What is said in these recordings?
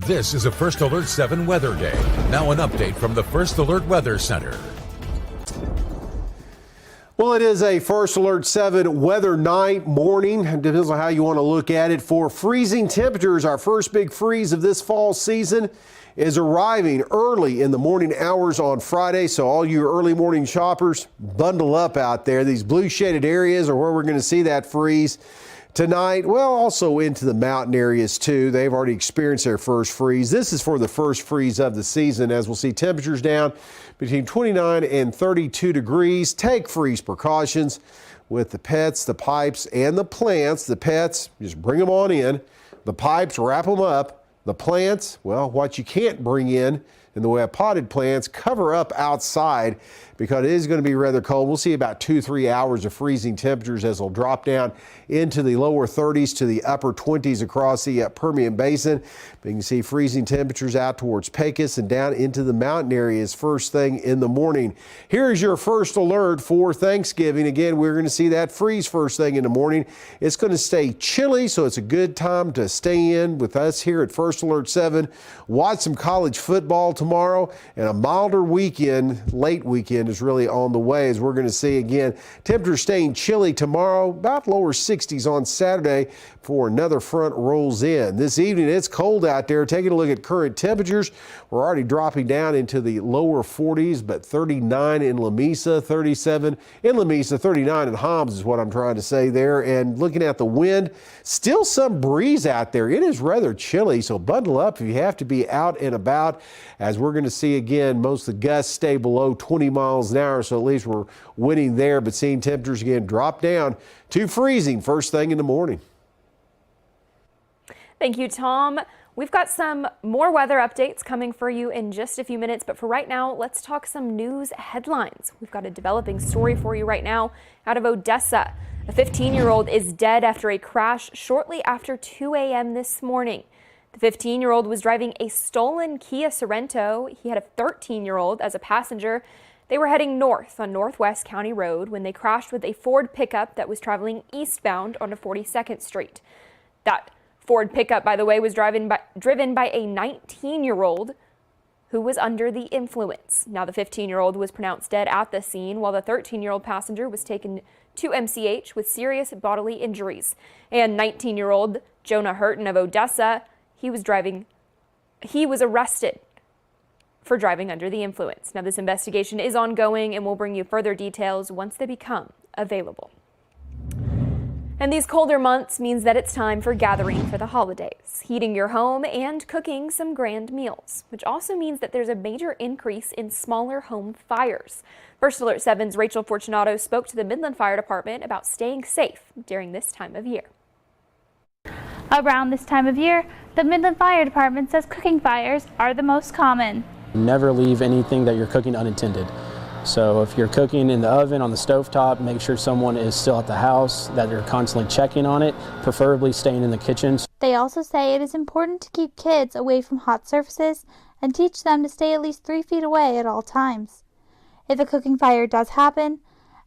This is a First Alert 7 weather day. Now an update from the First Alert Weather Center. Well, it is a First Alert 7 weather night, morning. It depends on how you want to look at it. For freezing temperatures, our first big freeze of this fall season is arriving early in the morning hours on Friday. So all you early morning shoppers, bundle up out there. These blue shaded areas are where we're going to see that freeze tonight. Well, also into the mountain areas too. They've already experienced their first freeze. This is for the first freeze of the season, as we'll see temperatures down between 29 and 32 degrees. Take freeze precautions with the pets, the pipes, and the plants. The pets, just bring them on in. The pipes, wrap them up. The plants, well, what you can't bring in the way of potted plants, cover up outside because it is going to be rather cold. We'll see about 2-3 hours of freezing temperatures as they'll drop down into the lower 30s to the upper 20s across the Permian Basin. But you can see freezing temperatures out towards Pecos and down into the mountain areas first thing in the morning. Here's your first alert for Thanksgiving. Again, we're going to see that freeze first thing in the morning. It's going to stay chilly, so it's a good time to stay in with us here at First Alert 7. Watch some college football tomorrow, and a milder weekend, late weekend, is really on the way, as we're going to see again temperatures staying chilly tomorrow, about lower 60s on Saturday before another front rolls in. This evening it's cold out there. Taking a look at current temperatures, we're already dropping down into the lower 40s, but 39 in Lamesa, 37 in Lamesa, 39 in Hobbs is what I'm trying to say there. And looking at the wind, still some breeze out there. It is rather chilly, so bundle up if you have to be out and about, as we're going to see again most of the gusts stay below 20 miles an hour, so at least we're winning there, but seeing temperatures again drop down to freezing first thing in the morning. Thank you, Tom. We've got some more weather updates coming for you in just a few minutes, but for right now, let's talk some news headlines. We've got a developing story for you right now out of Odessa. A 15-year-old is dead after a crash shortly after 2 a.m. this morning. The 15-year-old was driving a stolen Kia Sorento. He had a 13-year-old as a passenger. They were heading north on Northwest County Road when they crashed with a Ford pickup that was traveling eastbound onto 42nd Street. That Ford pickup, by the way, was driven by a 19-year-old who was under the influence. Now, the 15-year-old was pronounced dead at the scene, while the 13-year-old passenger was taken to MCH with serious bodily injuries. And 19-year-old Jonah Hurton of Odessa, he was arrested for driving under the influence. Now, this investigation is ongoing, and we'll bring you further details once they become available. And these colder months means that it's time for gathering for the holidays, heating your home and cooking some grand meals, which also means that there's a major increase in smaller home fires. First Alert 7's Rachel Fortunato spoke to the Midland Fire Department about staying safe during this time of year. Around this time of year, the Midland Fire Department says cooking fires are the most common. Never leave anything that you're cooking unattended. So if you're cooking in the oven, on the stovetop, make sure someone is still at the house, that you're constantly checking on it, preferably staying in the kitchen. They also say it is important to keep kids away from hot surfaces and teach them to stay at least 3 feet away at all times. If a cooking fire does happen,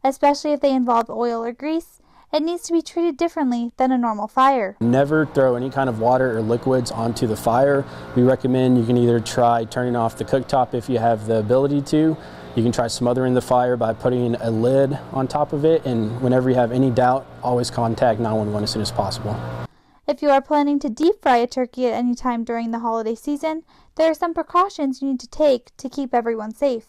especially if they involve oil or grease, it needs to be treated differently than a normal fire. Never throw any kind of water or liquids onto the fire. We recommend you can either try turning off the cooktop if you have the ability to. You can try smothering the fire by putting a lid on top of it, and whenever you have any doubt, always contact 911 as soon as possible. If you are planning to deep fry a turkey at any time during the holiday season, there are some precautions you need to take to keep everyone safe.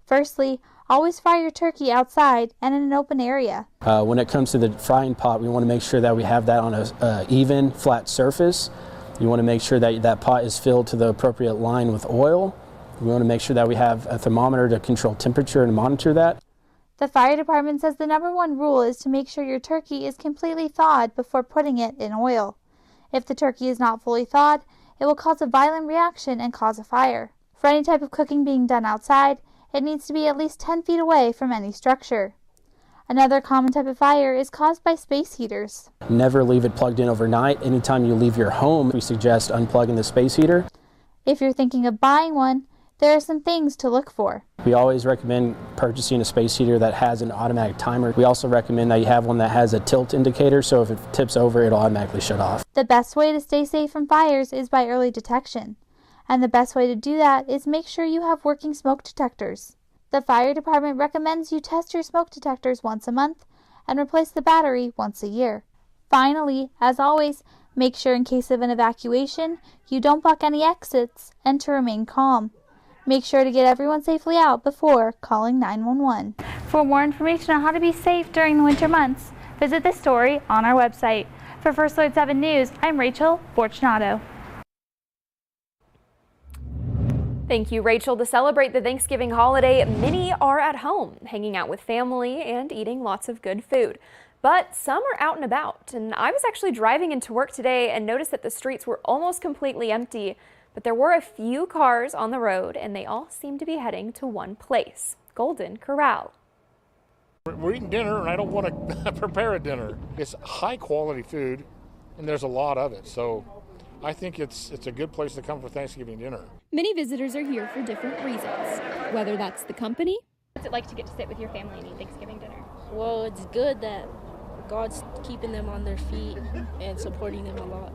Firstly, always fry your turkey outside and in an open area. When it comes to the frying pot, we want to make sure that we have that on a even, flat surface. You want to make sure that that pot is filled to the appropriate line with oil. We want to make sure that we have a thermometer to control temperature and monitor that. The fire department says the #1 rule is to make sure your turkey is completely thawed before putting it in oil. If the turkey is not fully thawed, it will cause a violent reaction and cause a fire. For any type of cooking being done outside, it needs to be at least 10 feet away from any structure. Another common type of fire is caused by space heaters. Never leave it plugged in overnight. Anytime you leave your home, we suggest unplugging the space heater. If you're thinking of buying one, there are some things to look for. We always recommend purchasing a space heater that has an automatic timer. We also recommend that you have one that has a tilt indicator, so if it tips over, it'll automatically shut off. The best way to stay safe from fires is by early detection. And the best way to do that is make sure you have working smoke detectors. The fire department recommends you test your smoke detectors once a month and replace the battery once a year. Finally, as always, make sure in case of an evacuation, you don't block any exits and to remain calm. Make sure to get everyone safely out before calling 911. For more information on how to be safe during the winter months, visit this story on our website. For First Alert 7 News, I'm Rachel Fortunato. Thank you, Rachel. To celebrate the Thanksgiving holiday, many are at home, hanging out with family and eating lots of good food. But some are out and about, and I was actually driving into work today and noticed that the streets were almost completely empty, but there were a few cars on the road, and they all seem to be heading to one place, Golden Corral. We're eating dinner, and I don't want to prepare a dinner. It's high quality food, and there's a lot of it, so I think it's a good place to come for Thanksgiving dinner. Many visitors are here for different reasons, whether that's the company. What's it like to get to sit with your family and eat Thanksgiving dinner? Well, it's good that God's keeping them on their feet and supporting them a lot.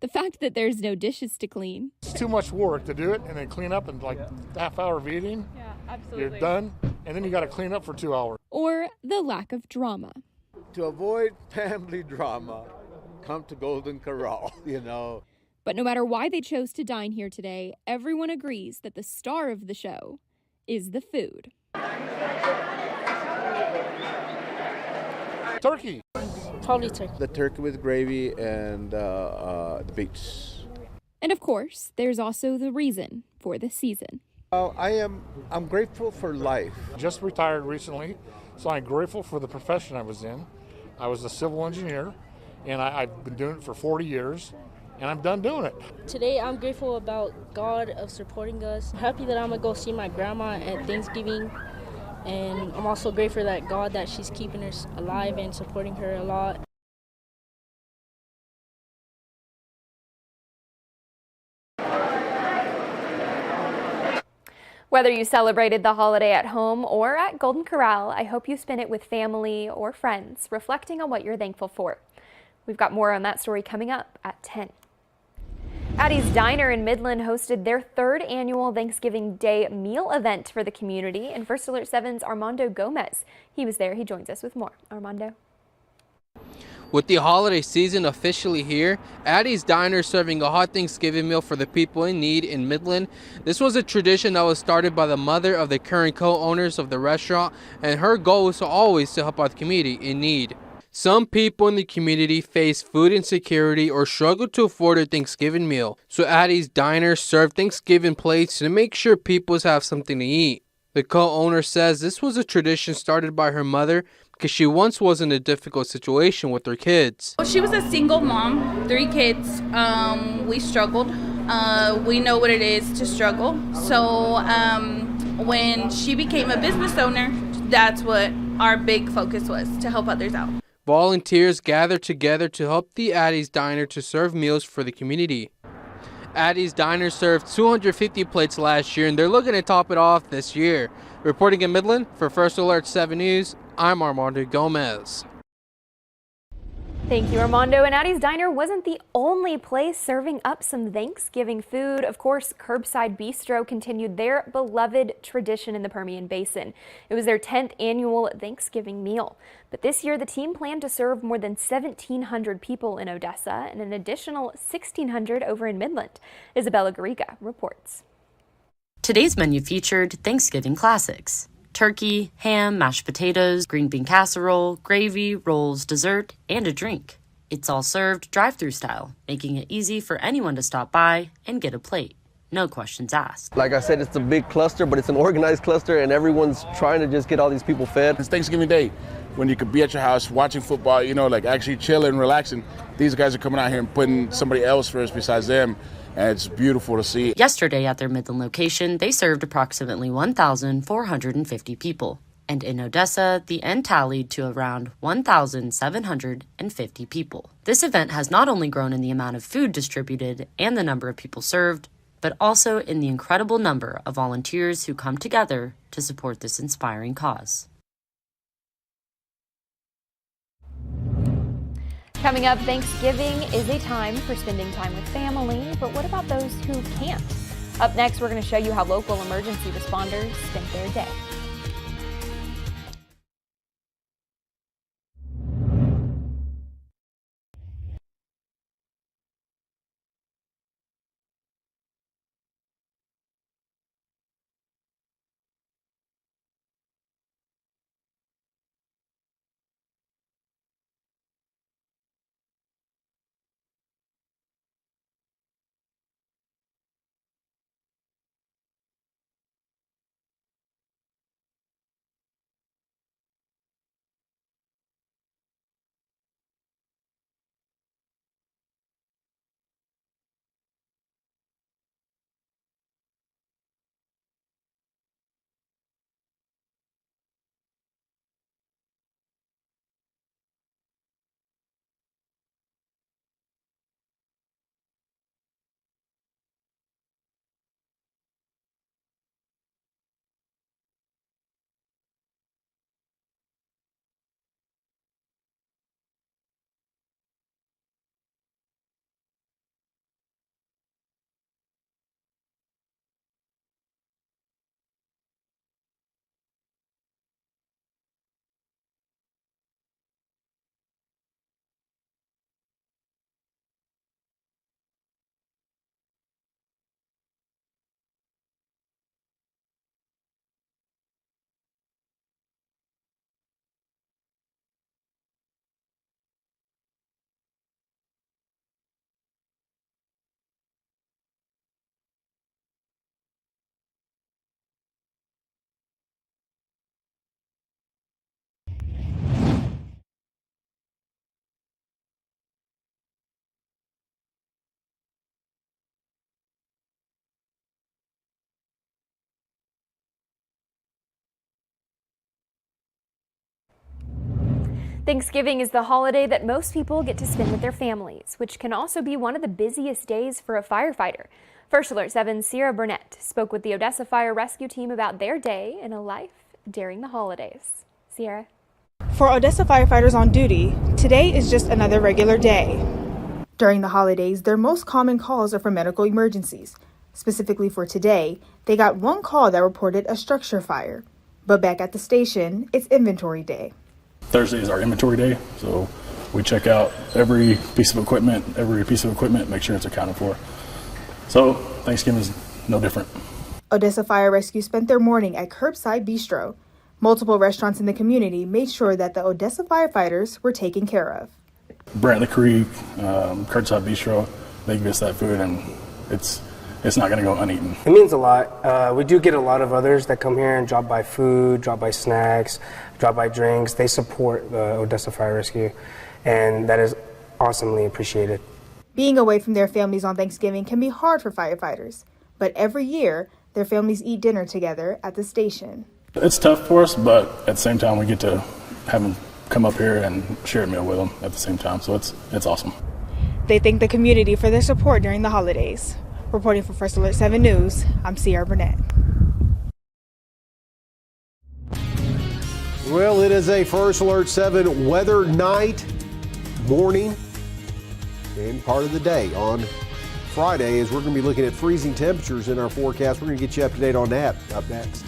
The fact that there's no dishes to clean. It's too much work to do it and then clean up in like half hour of eating. Yeah, absolutely. You're done, and then you got to clean up for 2 hours. Or the lack of drama. To avoid family drama, come to Golden Corral, you know. But no matter why they chose to dine here today, everyone agrees that the star of the show is the food. Turkey. Probably turkey. The turkey with gravy and the beets. And of course, there's also the reason for the season. I'm grateful for life. Just retired recently, so I'm grateful for the profession I was in. I was a civil engineer, and I've been doing it for 40 years, and I'm done doing it. Today, I'm grateful about God of supporting us. I'm happy that I'm going to go see my grandma at Thanksgiving. And I'm also grateful that God that she's keeping her alive and supporting her a lot. Whether you celebrated the holiday at home or at Golden Corral, I hope you spent it with family or friends, reflecting on what you're thankful for. We've got more on that story coming up at 10. Addie's Diner in Midland hosted their third annual Thanksgiving Day meal event for the community, and First Alert 7's Armando Gomez. He was there. He joins us with more. Armando. With the holiday season officially here, Addie's Diner is serving a hot Thanksgiving meal for the people in need in Midland. This was a tradition that was started by the mother of the current co-owners of the restaurant, and her goal was always to help out the community in need. Some people in the community face food insecurity or struggle to afford a Thanksgiving meal, so Addie's Diner served Thanksgiving plates to make sure people have something to eat. The co-owner says this was a tradition started by her mother because she once was in a difficult situation with her kids. Well, she was a single mom, 3 kids. We struggled. We know what it is to struggle. So when she became a business owner, that's what our big focus was, to help others out. Volunteers gathered together to help the Addie's Diner to serve meals for the community. Addie's Diner served 250 plates last year, and they're looking to top it off this year. Reporting in Midland for First Alert 7 News, I'm Armando Gomez. Thank you, Armando. And Addie's Diner wasn't the only place serving up some Thanksgiving food. Of course, Curbside Bistro continued their beloved tradition in the Permian Basin. It was their 10th annual Thanksgiving meal. But this year, the team planned to serve more than 1,700 people in Odessa and an additional 1,600 over in Midland. Isabella Garriga reports. Today's menu featured Thanksgiving classics: turkey, ham, mashed potatoes, green bean casserole, gravy, rolls, dessert, and a drink. It's all served drive-through style, making it easy for anyone to stop by and get a plate. No questions asked. Like I said, it's a big cluster, but it's an organized cluster, and everyone's trying to just get all these people fed. It's Thanksgiving Day, when you could be at your house watching football, like actually chilling and relaxing. These guys are coming out here and putting somebody else first besides them. And it's beautiful to see. Yesterday at their Midland location, they served approximately 1,450 people. And in Odessa, the end tallied to around 1,750 people. This event has not only grown in the amount of food distributed and the number of people served, but also in the incredible number of volunteers who come together to support this inspiring cause. Coming up, Thanksgiving is a time for spending time with family, but what about those who can't? Up next, we're going to show you how local emergency responders spent their day. Thanksgiving is the holiday that most people get to spend with their families, which can also be one of the busiest days for a firefighter. First Alert 7's Sierra Burnett spoke with the Odessa Fire Rescue Team about their day in a life during the holidays. Sierra. For Odessa firefighters on duty, today is just another regular day. During the holidays, their most common calls are for medical emergencies. Specifically for today, they got one call that reported a structure fire. But back at the station, it's inventory day. Thursday is our inventory day, so we check out every piece of equipment, make sure it's accounted for. So Thanksgiving is no different. Odessa Fire Rescue spent their morning at Curbside Bistro. Multiple restaurants in the community made sure that the Odessa firefighters were taken care of. Brantley Creek, Curbside Bistro, they give us that food, and it's not going to go uneaten. It means a lot. We do get a lot of others that come here and drop by food, drop by snacks, drop by drinks. They support the Odessa Fire Rescue, and that is awesomely appreciated. Being away from their families on Thanksgiving can be hard for firefighters, but every year, their families eat dinner together at the station. It's tough for us, but at the same time, we get to have them come up here and share a meal with them at the same time, so it's awesome. They thank the community for their support during the holidays. Reporting for First Alert 7 News, I'm Sierra Burnett. Well, it is a First Alert 7 weather night, morning, and part of the day on Friday, as we're going to be looking at freezing temperatures in our forecast. We're going to get you up to date on that up next.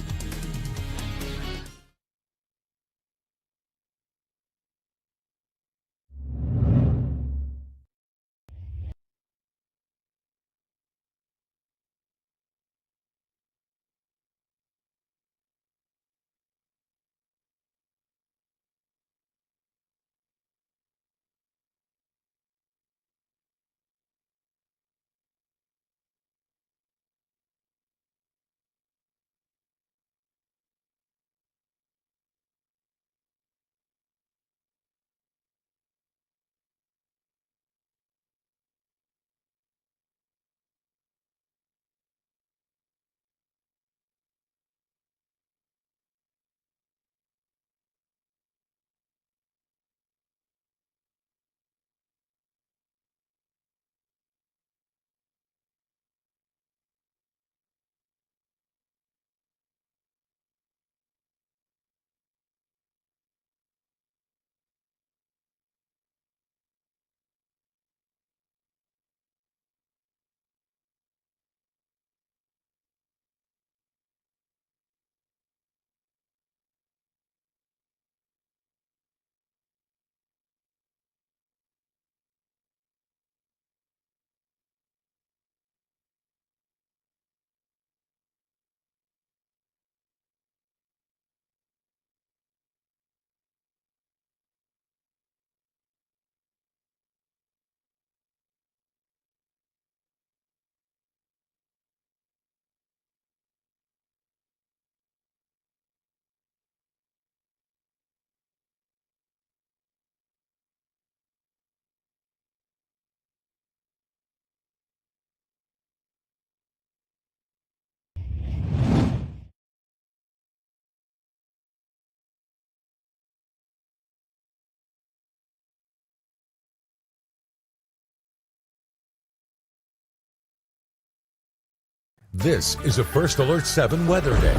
This is a First Alert 7 weather day.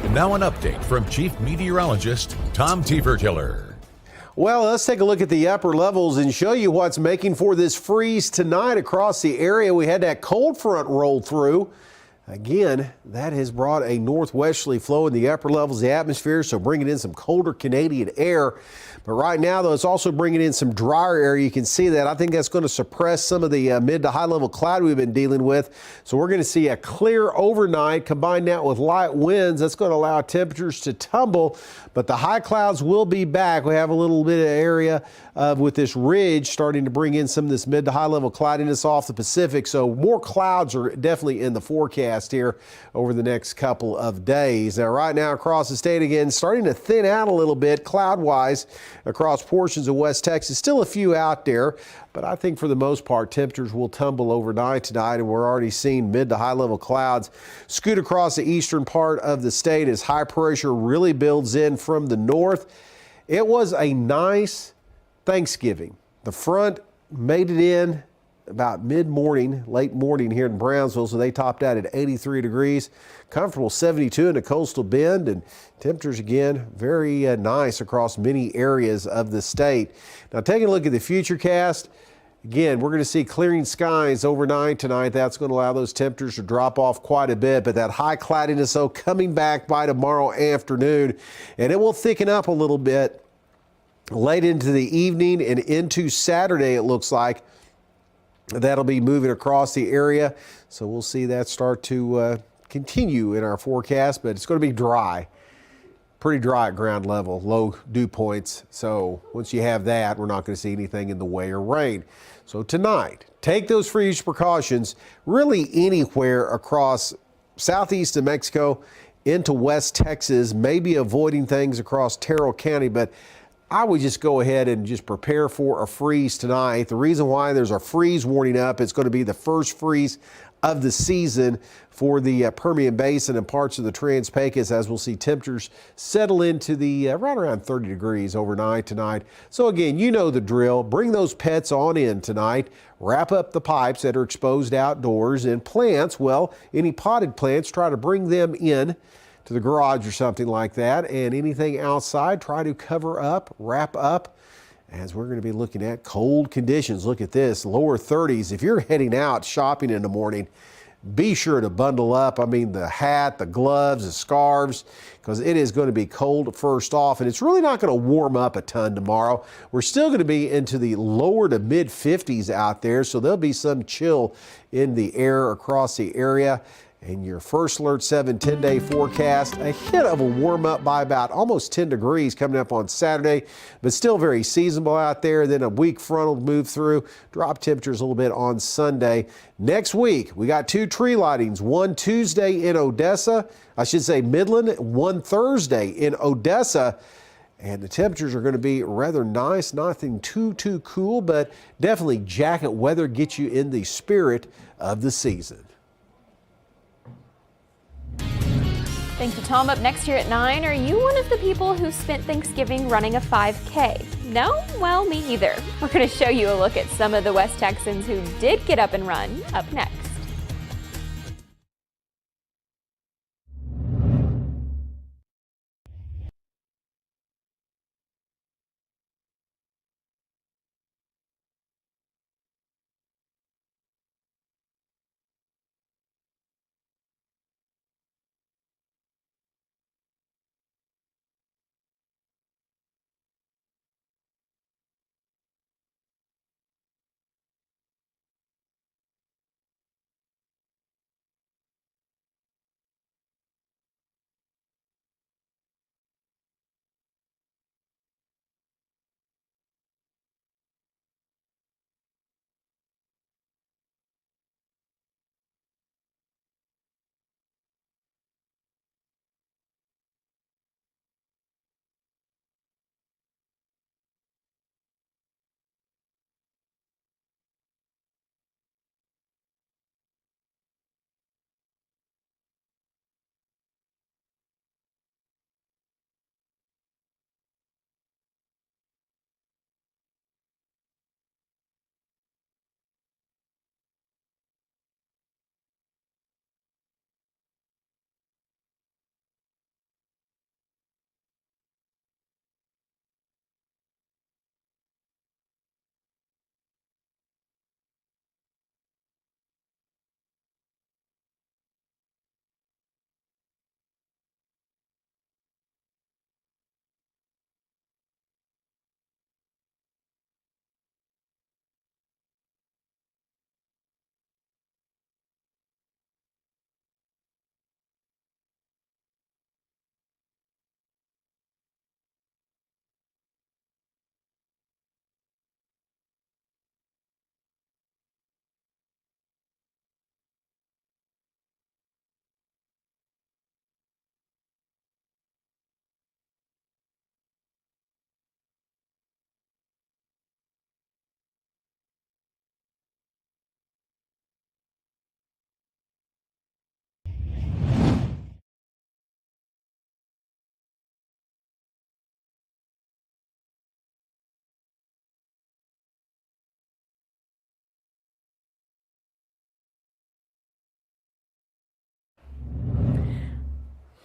And now an update from Chief Meteorologist Tom Tiefertiller. Well, let's take a look at the upper levels and show you what's making for this freeze tonight across the area. We had that cold front roll through. Again, that has brought a northwesterly flow in the upper levels of the atmosphere, so bringing in some colder Canadian air. But right now, though, it's also bringing in some drier air. You can see that. I think that's going to suppress some of the mid to high level cloud we've been dealing with. So we're going to see a clear overnight. Combine that with light winds, that's going to allow temperatures to tumble. But the high clouds will be back. We have a little bit of area with this ridge starting to bring in some of this mid to high level cloudiness off the Pacific. So more clouds are definitely in the forecast here over the next couple of days. Now, right now across the state again, starting to thin out a little bit cloud wise across portions of West Texas. Still a few out there, but I think for the most part, temperatures will tumble overnight tonight, and we're already seeing mid to high level clouds scoot across the eastern part of the state as high pressure really builds in from the north. It was a nice Thanksgiving. The front made it in about mid-morning, late morning here in Brownsville, so they topped out at 83 degrees. Comfortable 72 in the coastal bend, and temperatures again very nice across many areas of the state. Now taking a look at the futurecast, again, we're going to see clearing skies overnight tonight. That's going to allow those temperatures to drop off quite a bit, but that high cloudiness, though, coming back by tomorrow afternoon, and it will thicken up a little bit late into the evening and into Saturday, it looks like. That'll be moving across the area, so we'll see that start to continue in our forecast, but it's going to be dry. Pretty dry at ground level, low dew points. So once you have that, we're not going to see anything in the way of rain. So tonight, take those freeze precautions really anywhere across southeast of Mexico into West Texas, maybe avoiding things across Terrell County, but I would just go ahead and just prepare for a freeze tonight. The reason why there's a freeze warning up, it's going to be the first freeze of the season for the Permian Basin and parts of the Trans-Pecos, as we'll see temperatures settle into the right around 30 degrees overnight tonight. So again, you know the drill. Bring those pets on in tonight. Wrap up the pipes that are exposed outdoors, and plants, well, any potted plants, try to bring them in to the garage or something like that, and anything outside, try to cover up, wrap up, as we're going to be looking at cold conditions. Look at this, lower 30s. If you're heading out shopping in the morning, be sure to bundle up. I mean, the hat, the gloves, the scarves, because it is going to be cold first off, and it's really not going to warm up a ton tomorrow. We're still going to be into the lower to mid 50s out there, so there'll be some chill in the air across the area. And your First Alert 7 10-day forecast, a hit of a warm up by about almost 10 degrees coming up on Saturday, but still very seasonable out there. Then a weak front will move through, drop temperatures a little bit on Sunday. Next week, we got 2 tree lightings, one Tuesday in Odessa, I should say Midland, one Thursday in Odessa. And the temperatures are going to be rather nice, nothing too cool, but definitely jacket weather gets you in the spirit of the season. Thank you, Tom. Up next here at 9, are you one of the people who spent Thanksgiving running a 5K? No? Well, me either. We're going to show you a look at some of the West Texans who did get up and run up next.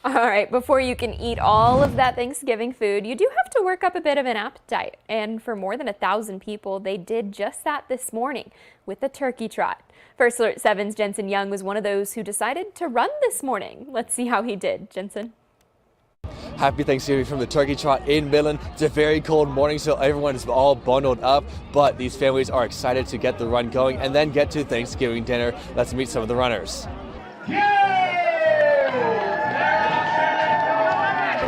All right, before you can eat all of that Thanksgiving food, you do have to work up a bit of an appetite. And for more than 1,000 people, they did just that this morning with the turkey trot. First Alert 7's Jensen Young was one of those who decided to run this morning. Let's see how he did. Jensen. Happy Thanksgiving from the turkey trot in Midland. It's a very cold morning, so everyone is all bundled up, but these families are excited to get the run going and then get to Thanksgiving dinner. Let's meet some of the runners.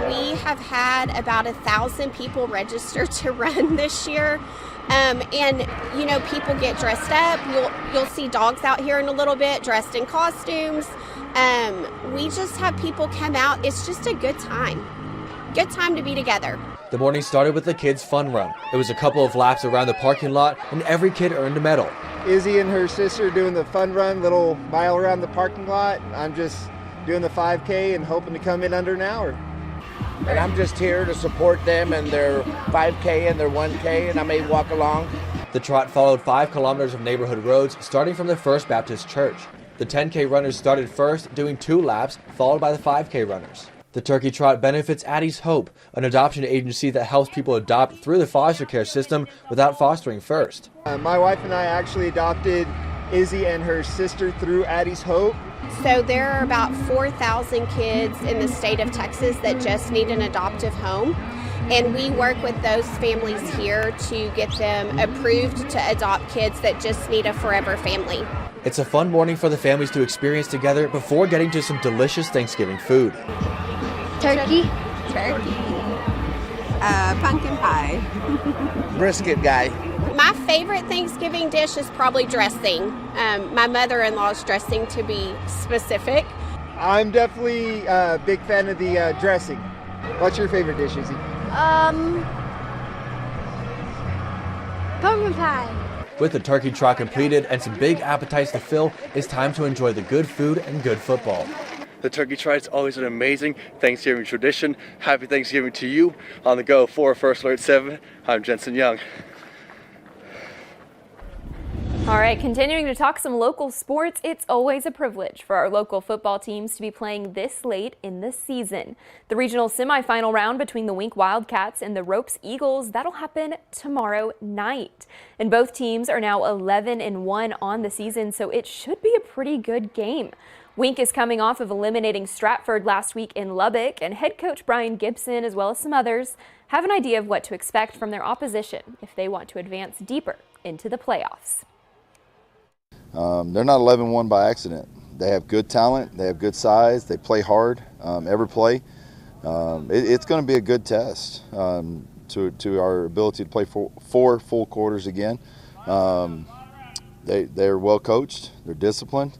We have had about 1,000 people register to run this year. And you know, people get dressed up. You'll see dogs out here in a little bit dressed in costumes. We just have people come out. It's just a good time. Good time to be together. The morning started with the kids' fun run. It was a couple of laps around the parking lot, and every kid earned a medal. Izzy and her sister doing the fun run, little mile around the parking lot. I'm just doing the 5K and hoping to come in under an hour. And I'm just here to support them and their 5K and their 1K, and I may walk along. The trot followed 5 kilometers of neighborhood roads, starting from the First Baptist Church. The 10K runners started first, doing 2 laps, followed by the 5K runners. The turkey trot benefits Addie's Hope, an adoption agency that helps people adopt through the foster care system without fostering first. My wife and I actually adopted Izzy and her sister through Addie's Hope. So there are about 4,000 kids in the state of Texas that just need an adoptive home. And we work with those families here to get them approved to adopt kids that just need a forever family. It's a fun morning for the families to experience together before getting to some delicious Thanksgiving food. Turkey. Pumpkin pie. Brisket guy. My favorite Thanksgiving dish is probably dressing. My mother-in-law's dressing, to be specific. I'm definitely a big fan of the dressing. What's your favorite dish, Izzy? Pumpkin pie. With the turkey trot completed and some big appetites to fill, it's time to enjoy the good food and good football. The turkey trot is always an amazing Thanksgiving tradition. Happy Thanksgiving to you. On the go for First Alert 7, I'm Jensen Young. All right, continuing to talk some local sports, it's always a privilege for our local football teams to be playing this late in the season. The regional semifinal round between the Wink Wildcats and the Ropes Eagles, that'll happen tomorrow night. And both teams are now 11-1 on the season, so it should be a pretty good game. Wink is coming off of eliminating Stratford last week in Lubbock, and head coach Brian Gibson, as well as some others, have an idea of what to expect from their opposition if they want to advance deeper into the playoffs. They're not 11-1 by accident. They have good talent, they have good size, they play hard every play. It's going to be a good test to our ability to play 4 full quarters again. They're well coached, they're disciplined,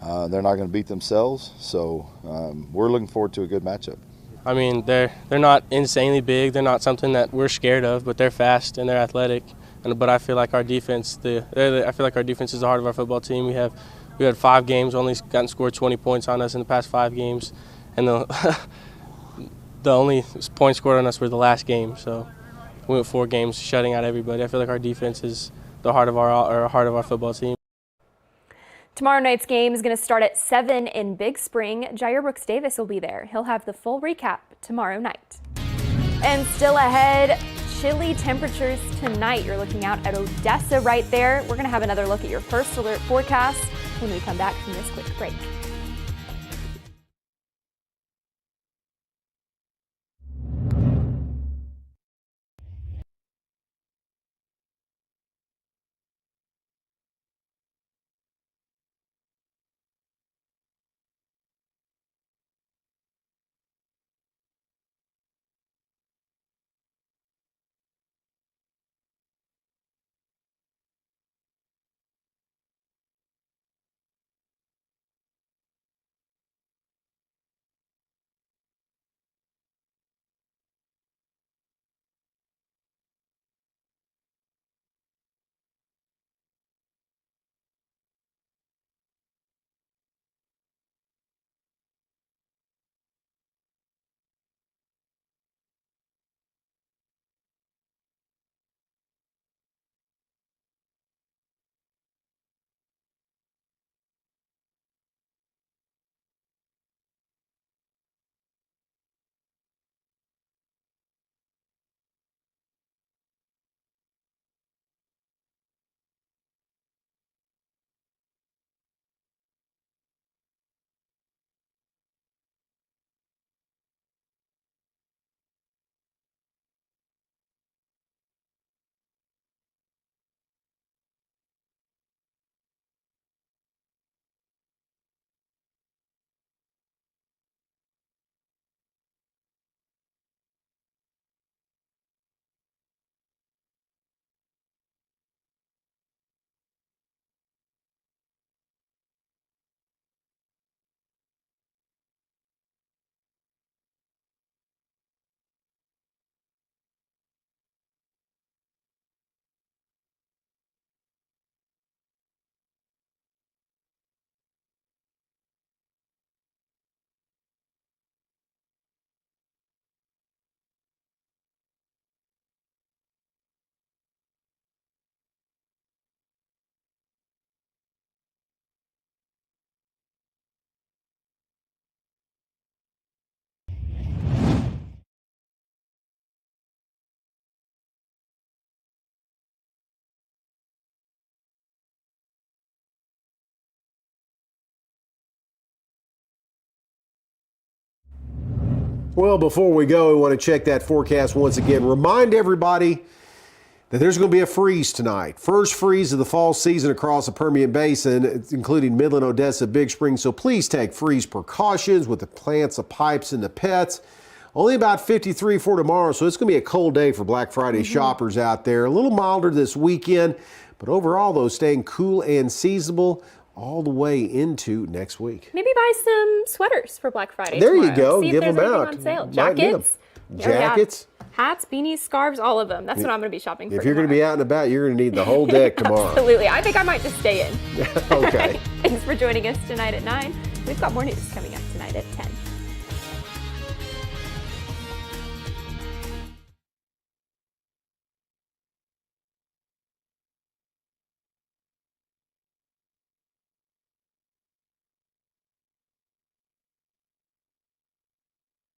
they're not going to beat themselves, so we're looking forward to a good matchup. I mean, they're not insanely big, they're not something that we're scared of, but they're fast and they're athletic. But I feel like our defense, is the heart of our football team. We had 5 games, only gotten scored 20 points on us in the past 5 games, and the only points scored on us were the last game. So we went 4 games shutting out everybody. I feel like our defense is the heart of our football team. Tomorrow night's game is going to start at 7 in Big Spring. Jair Brooks Davis will be there. He'll have the full recap tomorrow night. And still ahead, chilly temperatures tonight. You're looking out at Odessa right there. We're going to have another look at your First Alert forecast when we come back from this quick break. Well, before we go, we want to check that forecast once again. Remind everybody that there's going to be a freeze tonight. First freeze of the fall season across the Permian Basin, including Midland, Odessa, Big Spring. So please take freeze precautions with the plants, the pipes, and the pets. Only about 53 for tomorrow, so it's going to be a cold day for Black Friday shoppers out there. A little milder this weekend, but overall, though, staying cool and seasonable all the way into next week. Maybe buy some sweaters for Black Friday There tomorrow. you go. See Give if them there's out. anything on sale. Might need 'em. Jackets. Jackets. Hats, beanies, scarves, all of them. That's what I'm going to be shopping for If you're going to be out and about, you're going to need the whole deck tomorrow. Absolutely. I think I might just stay in. Okay. Thanks for joining us tonight at 9. We've got more news coming up tonight at 10.